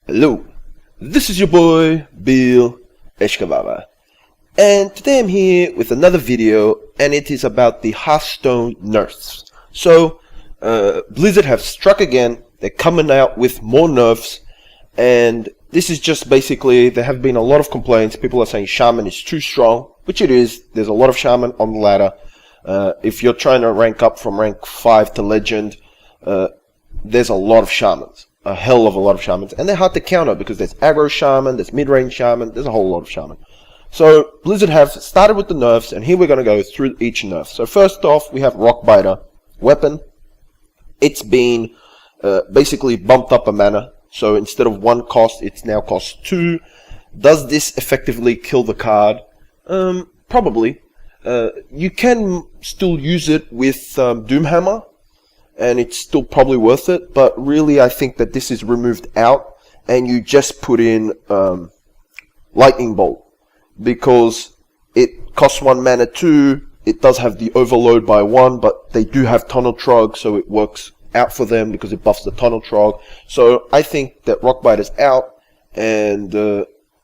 Hello, this is your boy, Bill Eshkavava, and today I'm here with another video, and it is about the Hearthstone nerfs. So, Blizzard have struck again. They're coming out with more nerfs, and this is just basically, there have been a lot of complaints. People are saying Shaman is too strong, which it is. There's a lot of Shaman on the ladder. If you're trying to rank up from rank 5 to Legend, there's a lot of Shamans. A hell of a lot of Shamans, and they're hard to counter because there's Aggro Shaman, there's mid-range Shaman, there's a whole lot of Shaman. So Blizzard have started with the nerfs, and here we're going to go through each nerf. So first off, we have Rockbiter weapon. It's been basically bumped up a mana, so instead of 1 cost, it's now cost 2. Does this effectively kill the card? Probably. You can still use it with Doomhammer, and it's still probably worth it, but really I think that this is removed out and you just put in Lightning Bolt, because it costs 1 mana 2, it does have the overload by 1, but they do have Tunnel Trog, so it works out for them because it buffs the Tunnel Trog. So I think that Rockbiter's out and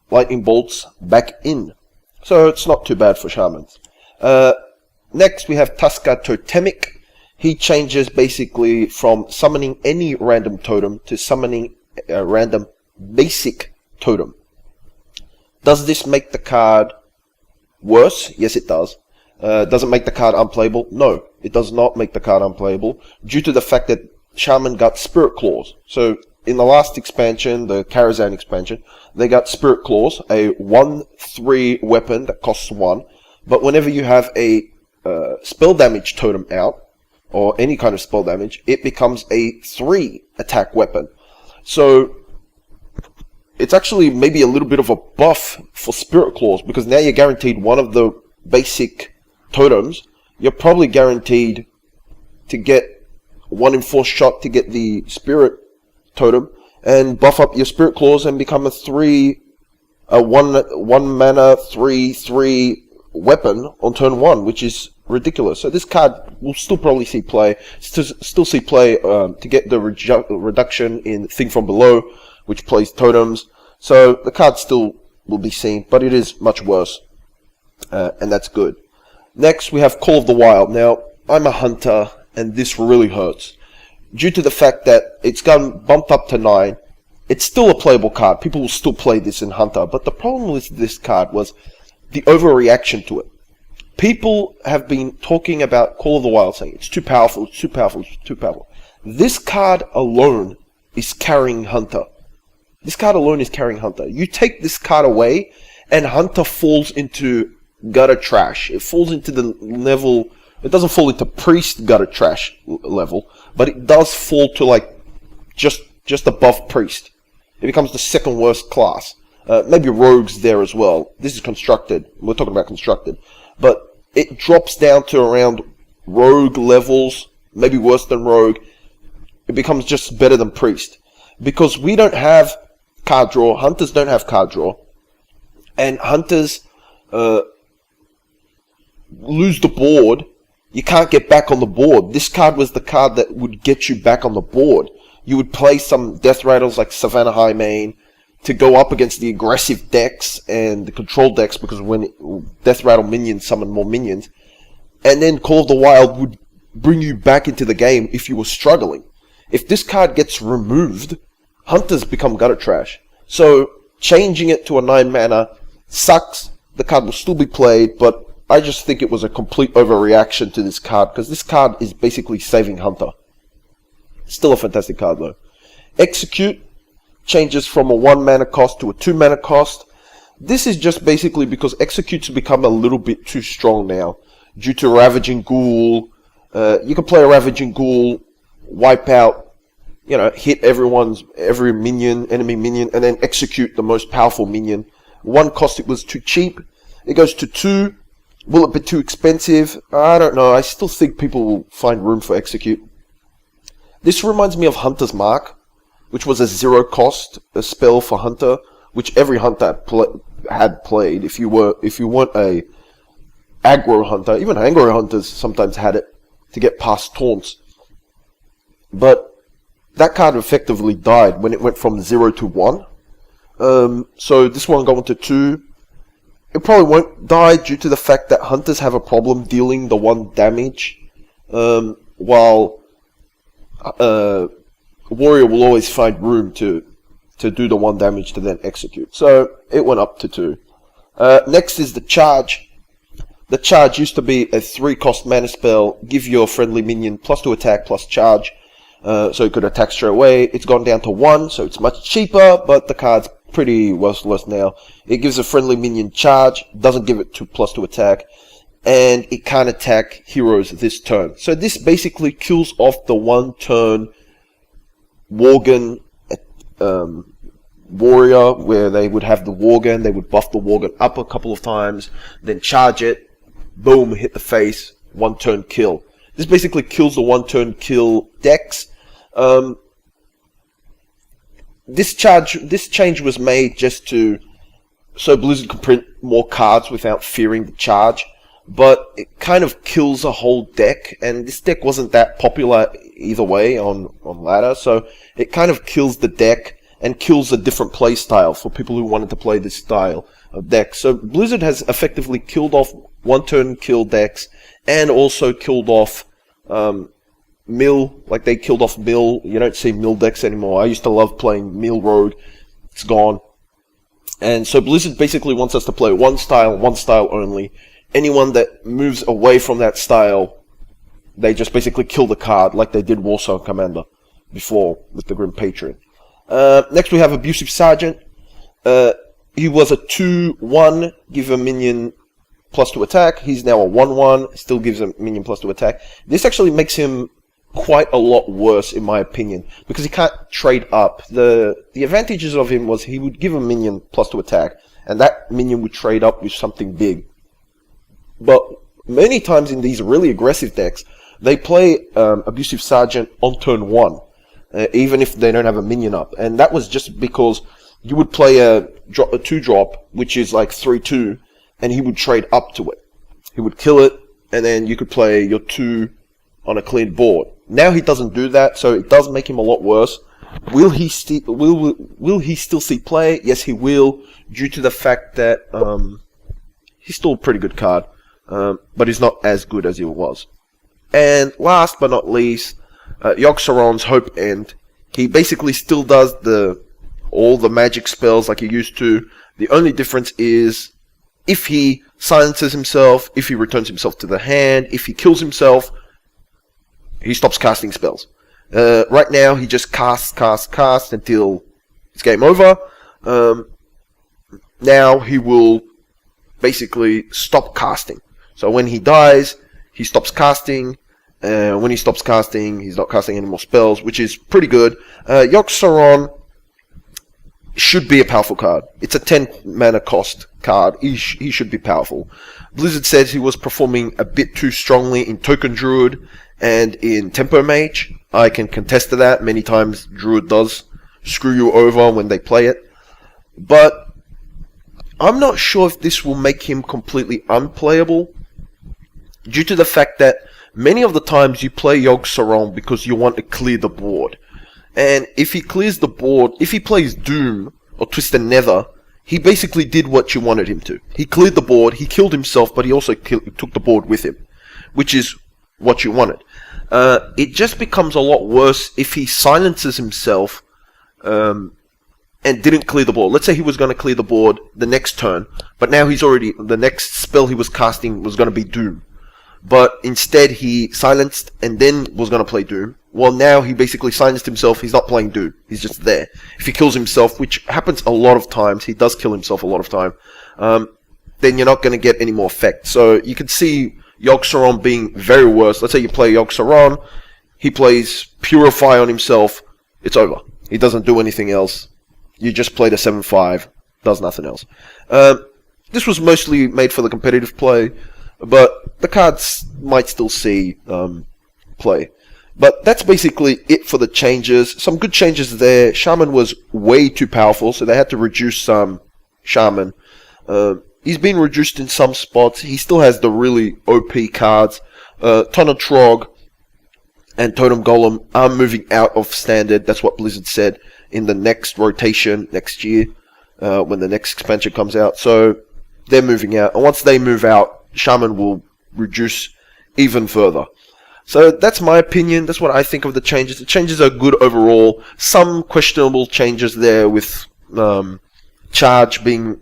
Lightning Bolt's back in, so it's not too bad for Shamans. Next we have Tuska Totem. He changes basically from summoning any random totem to summoning a random basic totem. Does this make the card worse? Yes, it does. Does it make the card unplayable? No, it does not make the card unplayable, due to the fact that Shaman got Spirit Claws. So in the last expansion, the Karazhan expansion, they got Spirit Claws, a 1/3 weapon that costs 1. But whenever you have a spell damage totem out, or any kind of spell damage, it becomes a 3 attack weapon. So it's actually maybe a little bit of a buff for Spirit Claws, because now you're guaranteed one of the basic totems. You're probably guaranteed to get 1 in 4 shot to get the Spirit Totem, and buff up your Spirit Claws and become a 1 mana 3/3 weapon on turn 1, which is ridiculous. So this card will still probably see play, still see play to get the reduction in Thing from Below, which plays totems. So the card still will be seen, but it is much worse, and that's good. Next we have Call of the Wild. Now I'm a hunter, and this really hurts due to the fact that it's gotten bumped up to 9. It's still a playable card. People will still play this in Hunter, but the problem with this card was the overreaction to it. People have been talking about Call of the Wild, saying it's too powerful, it's too powerful, it's too powerful. This card alone is carrying Hunter. This card alone is carrying Hunter. You take this card away, and Hunter falls into gutter trash. It falls into the level, it doesn't fall into Priest gutter trash level, but it does fall to like just above Priest. It becomes the second worst class. Maybe Rogue's there as well. This is Constructed. We're talking about Constructed. But it drops down to around Rogue levels, maybe worse than Rogue. It becomes just better than Priest, because we don't have card draw. Hunters don't have card draw, and Hunters lose the board. You can't get back on the board. This card was the card that would get you back on the board. You would play some Death Rattles like Savannah Highmane to go up against the aggressive decks and the control decks, because when Death Rattle minions summon more minions, and then Call of the Wild would bring you back into the game if you were struggling. If this card gets removed, Hunters become gutter trash. So changing it to a 9 mana sucks. The card will still be played, but I just think it was a complete overreaction to this card, because this card is basically saving Hunter. Still a fantastic card though. Execute changes from a 1 mana cost to a 2 mana cost. This is just basically because Execute's become a little bit too strong now, due to Ravaging Ghoul. You can play a Ravaging Ghoul, wipe out, hit every minion, enemy minion, and then execute the most powerful minion. 1 cost, it was too cheap. It goes to 2. Will it be too expensive? I don't know. I still think people will find room for Execute. This reminds me of Hunter's Mark, which was a 0 cost, a spell for Hunter, which every Hunter had played. If you weren't a aggro hunter, even aggro hunters sometimes had it to get past taunts. But that card effectively died when it went from 0 to 1. So this one going to 2. It probably won't die due to the fact that hunters have a problem dealing the 1 damage, while warrior will always find room to do the 1 damage to then execute. So it went up to 2. Next is the charge. The charge used to be a 3-cost mana spell, give your friendly minion +2 attack plus charge, so it could attack straight away. It's gone down to 1, so it's much cheaper, but the card's pretty worthless now. It gives a friendly minion charge, doesn't give it +2 attack, and it can't attack heroes this turn. So this basically kills off the 1-turn Worgen warrior, where they would have the Worgen, they would buff the Worgen up a couple of times, then charge it, boom, hit the face, 1-turn kill. This basically kills the 1-turn kill decks. This change was made just so Blizzard could print more cards without fearing the charge, but it kind of kills a whole deck, and this deck wasn't that popular either way on ladder, so it kind of kills the deck and kills a different play style for people who wanted to play this style of deck. So Blizzard has effectively killed off 1-turn kill decks, and also killed off mill, like they killed off mill. You don't see mill decks anymore. I used to love playing mill rogue. It's gone. And so Blizzard basically wants us to play one style only. Anyone that moves away from that style, they just basically kill the card, like they did Warsaw Commander before with the Grim Patriot. Next we have Abusive Sergeant. He was a 2-1, give a minion +2 attack. He's now a 1-1, still gives a minion +2 attack. This actually makes him quite a lot worse, in my opinion, because he can't trade up. The advantages of him was he would give a minion +2 attack, and that minion would trade up with something big. But many times in these really aggressive decks, they play Abusive Sergeant on turn 1, even if they don't have a minion up. And that was just because you would play a 2-drop, which is like 3-2, and he would trade up to it. He would kill it, and then you could play your 2 on a clean board. Now he doesn't do that, so it does make him a lot worse. Will he still see play? Yes, he will, due to the fact that he's still a pretty good card, but he's not as good as he was. And last but not least, Joxer On's Hope End. He basically still does all the magic spells like he used to. The only difference is if he silences himself, if he returns himself to the hand, if he kills himself, he stops casting spells. Right now, he just casts until it's game over. Now he will basically stop casting. So when he dies, he stops casting. When he stops casting, he's not casting any more spells, which is pretty good. Joxer On should be a powerful card. It's a 10 mana cost card. He should be powerful. Blizzard says he was performing a bit too strongly in Token Druid and in Tempo Mage. I can contest to that. Many times Druid does screw you over when they play it. But I'm not sure if this will make him completely unplayable, due to the fact that many of the times you play Joxer On because you want to clear the board. And if he clears the board, if he plays Doom or Twisted Nether, he basically did what you wanted him to. He cleared the board, he killed himself, but he also took the board with him, which is what you wanted. It just becomes a lot worse if he silences himself and didn't clear the board. Let's say he was going to clear the board the next turn, but now the next spell he was casting was going to be Doom. But instead he silenced and then was going to play Doom. Well, now he basically silenced himself, he's not playing Doom. He's just there. If he kills himself, which happens a lot of times, he does kill himself a lot of time, then you're not going to get any more effect. So you can see Joxer On being very worse. Let's say you play Joxer On, he plays Purify on himself, it's over. He doesn't do anything else. You just played a 7-5, does nothing else. This was mostly made for the competitive play, but the cards might still see play. But that's basically it for the changes. Some good changes there. Shaman was way too powerful, so they had to reduce some Shaman. He's been reduced in some spots. He still has the really OP cards. Ton of Trog and Totem Golem are moving out of standard. That's what Blizzard said in the next rotation next year, when the next expansion comes out. So they're moving out, and once they move out, Shaman will reduce even further. So that's my opinion. That's what I think of the changes. The changes are good overall. Some questionable changes there with charge being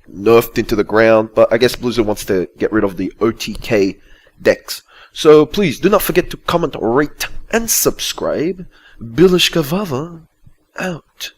nerfed into the ground, but I guess Blizzard wants to get rid of the OTK decks. So please do not forget to comment, rate, and subscribe. Bilishkavava out.